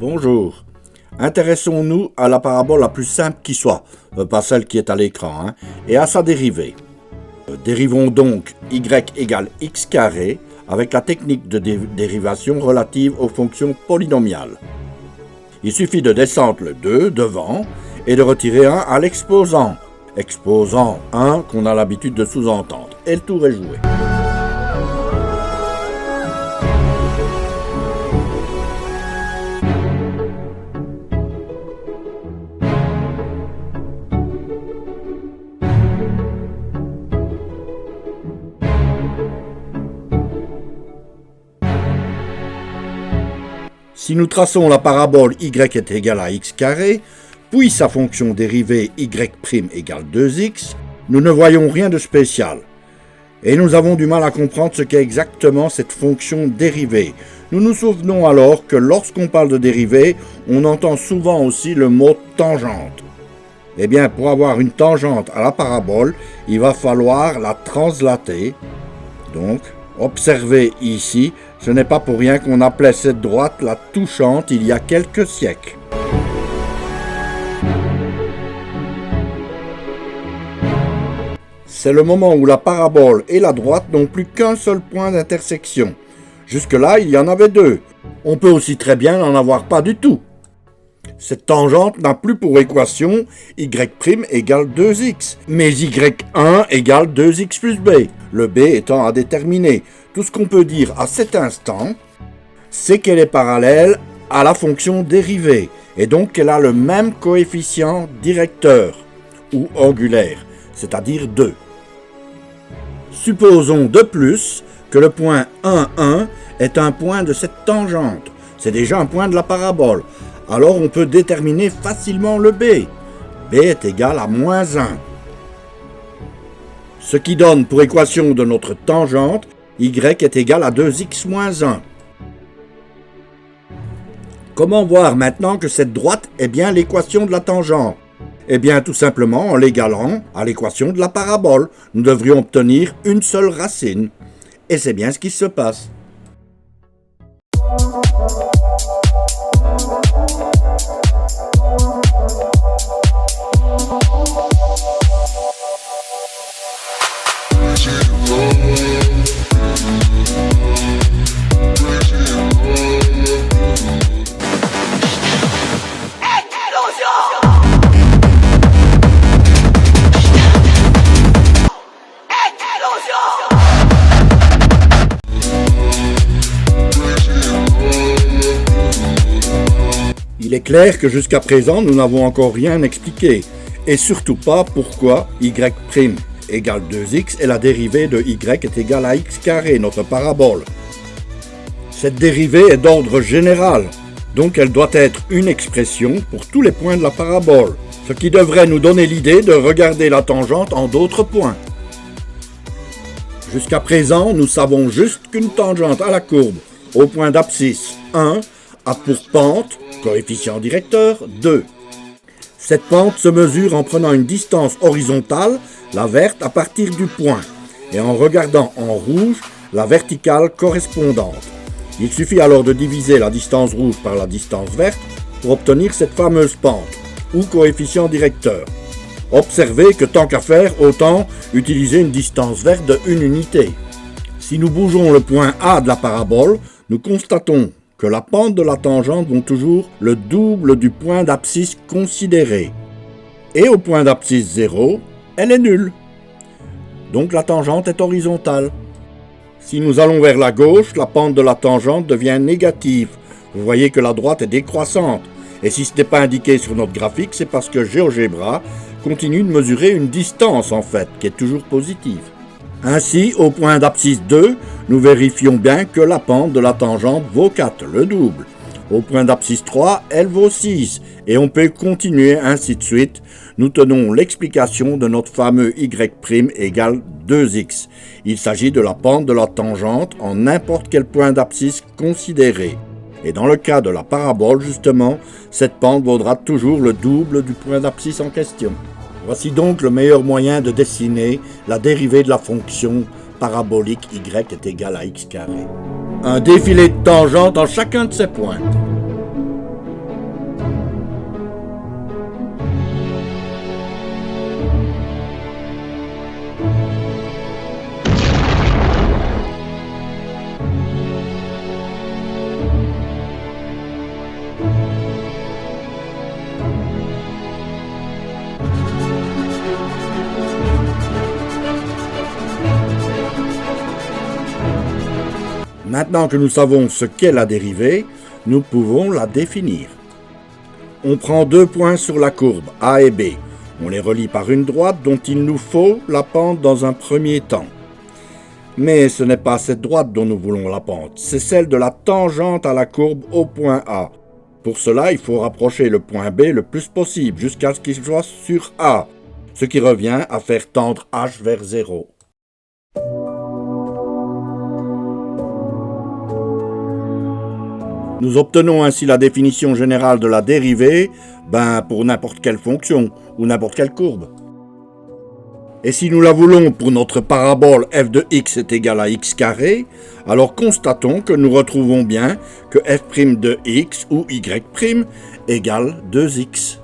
Bonjour. Intéressons-nous à la parabole la plus simple qui soit, pas celle qui est à l'écran, et à sa dérivée. Dérivons donc y égale x carré avec la technique de dérivation relative aux fonctions polynomiales. Il suffit de descendre le 2 devant et de retirer 1 à l'exposant. Exposant 1 qu'on a l'habitude de sous-entendre. Et le tour est joué. Si nous traçons la parabole y est égal à x carré, puis sa fonction dérivée y' égale 2x, nous ne voyons rien de spécial. Et nous avons du mal à comprendre ce qu'est exactement cette fonction dérivée. Nous nous souvenons alors que lorsqu'on parle de dérivée, on entend souvent aussi le mot tangente. Eh bien, pour avoir une tangente à la parabole, il va falloir la translater. Donc, observez ici, ce n'est pas pour rien qu'on appelait cette droite la touchante il y a quelques siècles. C'est le moment où la parabole et la droite n'ont plus qu'un seul point d'intersection. Jusque-là, il y en avait deux. On peut aussi très bien n'en avoir pas du tout. Cette tangente n'a plus pour équation y' égale 2x, mais y1 égale 2x plus b, le b étant à déterminer. Tout ce qu'on peut dire à cet instant, c'est qu'elle est parallèle à la fonction dérivée, et donc qu'elle a le même coefficient directeur, ou angulaire, c'est-à-dire 2. Supposons de plus que le point 1, 1 est un point de cette tangente. C'est déjà un point de la parabole. Alors on peut déterminer facilement le b. b est égal à moins 1. Ce qui donne pour équation de notre tangente, y est égal à 2x moins 1. Comment voir maintenant que cette droite est bien l'équation de la tangente? Eh bien, tout simplement en l'égalant à l'équation de la parabole. Nous devrions obtenir une seule racine. Et c'est bien ce qui se passe. Il est clair que jusqu'à présent, nous n'avons encore rien expliqué, et surtout pas pourquoi y' égale 2x est la dérivée de y est égal à x carré, notre parabole. Cette dérivée est d'ordre général, donc elle doit être une expression pour tous les points de la parabole, ce qui devrait nous donner l'idée de regarder la tangente en d'autres points. Jusqu'à présent, nous savons juste qu'une tangente à la courbe au point d'abscisse 1 a pour pente, coefficient directeur, 2. Cette pente se mesure en prenant une distance horizontale, la verte, à partir du point, et en regardant en rouge la verticale correspondante. Il suffit alors de diviser la distance rouge par la distance verte pour obtenir cette fameuse pente, ou coefficient directeur. Observez que tant qu'à faire, autant utiliser une distance verte de 1 unité. Si nous bougeons le point A de la parabole, nous constatons que la pente de la tangente vaut toujours le double du point d'abscisse considéré. Et au point d'abscisse 0, elle est nulle. Donc la tangente est horizontale. Si nous allons vers la gauche, la pente de la tangente devient négative. Vous voyez que la droite est décroissante. Et si ce n'est pas indiqué sur notre graphique, c'est parce que GeoGebra continue de mesurer une distance en fait, qui est toujours positive. Ainsi, au point d'abscisse 2, nous vérifions bien que la pente de la tangente vaut 4, le double. Au point d'abscisse 3, elle vaut 6, et on peut continuer ainsi de suite. Nous tenons l'explication de notre fameux y' égale 2x. Il s'agit de la pente de la tangente en n'importe quel point d'abscisse considéré. Et dans le cas de la parabole, justement, cette pente vaudra toujours le double du point d'abscisse en question. Voici donc le meilleur moyen de dessiner la dérivée de la fonction parabolique y est égal à x carré. Un défilé de tangentes en chacun de ces points. Maintenant que nous savons ce qu'est la dérivée, nous pouvons la définir. On prend 2 points sur la courbe, A et B. On les relie par une droite dont il nous faut la pente dans un premier temps. Mais ce n'est pas cette droite dont nous voulons la pente, c'est celle de la tangente à la courbe au point A. Pour cela, il faut rapprocher le point B le plus possible jusqu'à ce qu'il soit sur A, ce qui revient à faire tendre H vers 0. Nous obtenons ainsi la définition générale de la dérivée pour n'importe quelle fonction ou n'importe quelle courbe. Et si nous la voulons pour notre parabole f de x est égal à x carré, alors constatons que nous retrouvons bien que f' de x ou y' égale 2x.